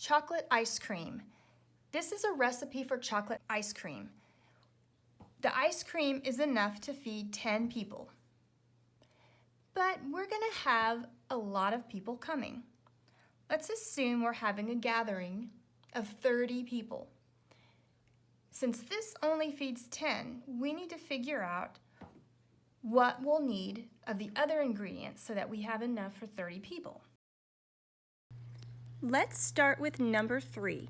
chocolate ice cream. This is a recipe for chocolate ice cream. The ice cream is enough to feed 10 people. But we're going to have a lot of people coming. Let's assume we're having a gathering of 30 people. Since this only feeds 10, we need to figure out what we'll need of the other ingredients so that we have enough for 30 people. Let's start with number 3.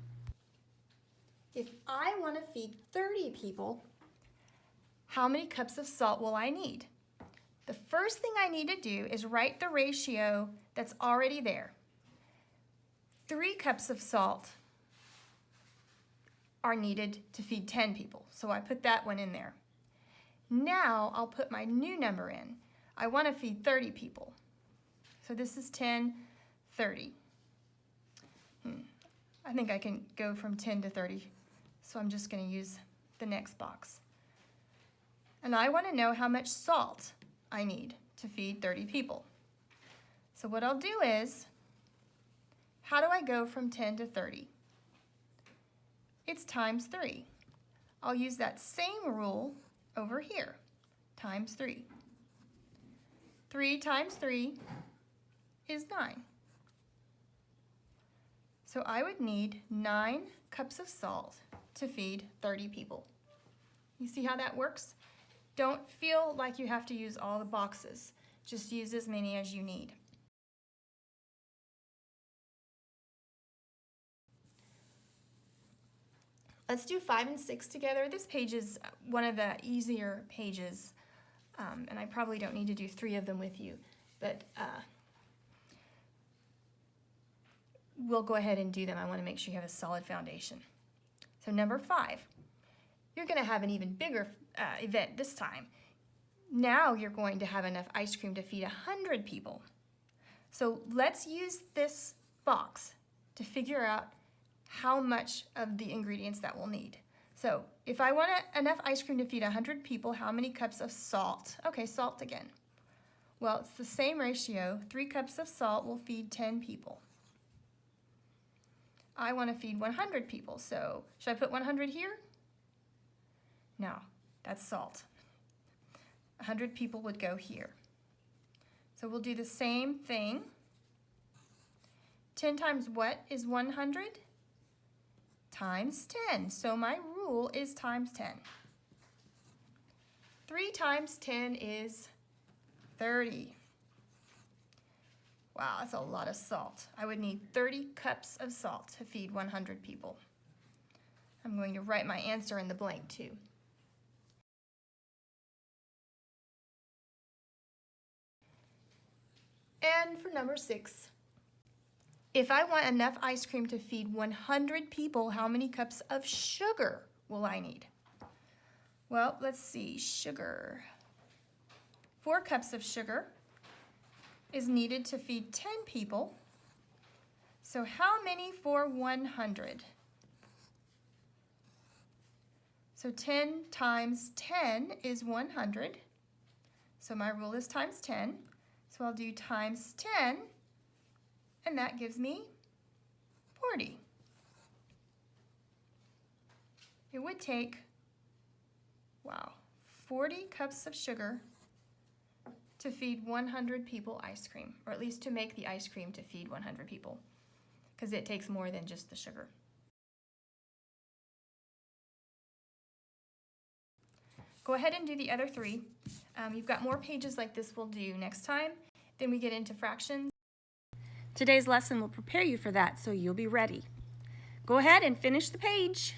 If I want to feed 30 people, how many cups of salt will I need? The first thing I need to do is write the ratio that's already there. 3 cups of salt are needed to feed 10 people, so I put that one in there. Now I'll put my new number in. I want to feed 30 people. So this is 10, 30. I think I can go from 10 to 30, so I'm just going to use the next box. And I want to know how much salt I need to feed 30 people. So what I'll do is, how do I go from 10 to 30? It's times 3. I'll use that same rule over here, times 3. 3 times 3 is 9. So I would need 9 cups of salt to feed 30 people. You see how that works? Don't feel like you have to use all the boxes. Just use as many as you need. Let's do 5 and 6 together. This page is one of the easier pages, and I probably don't need to do 3 of them with you, but we'll go ahead and do them. I want to make sure you have a solid foundation. So number 5, you're going to have an even bigger event this time. Now you're going to have enough ice cream to feed 100 people. So let's use this box to figure out how much of the ingredients that we'll need. So if I want enough ice cream to feed 100 people, how many cups of salt? Okay, salt again. Well, it's the same ratio. 3 cups of salt will feed 10 people. I want to feed 100 people, so should I put 100 here? No, that's salt. 100 people would go here. So we'll do the same thing. 10 times what is 100? Times 10. So my rule is times 10. 3 times 10 is 30. Wow, that's a lot of salt. I would need 30 cups of salt to feed 100 people. I'm going to write my answer in the blank too. And for number 6, if I want enough ice cream to feed 100 people, how many cups of sugar will I need? Well, let's see, sugar. 4 cups of sugar is needed to feed 10 people. So how many for 100? So 10 times 10 is 100. So my rule is times 10. So I'll do times 10, and that gives me 40. It would take, 40 cups of sugar to feed 100 people ice cream, or at least to make the ice cream to feed 100 people, because it takes more than just the sugar. Go ahead and do the other 3. You've got more pages like this we'll do next time. Then we get into fractions. Today's lesson will prepare you for that, so you'll be ready. Go ahead and finish the page.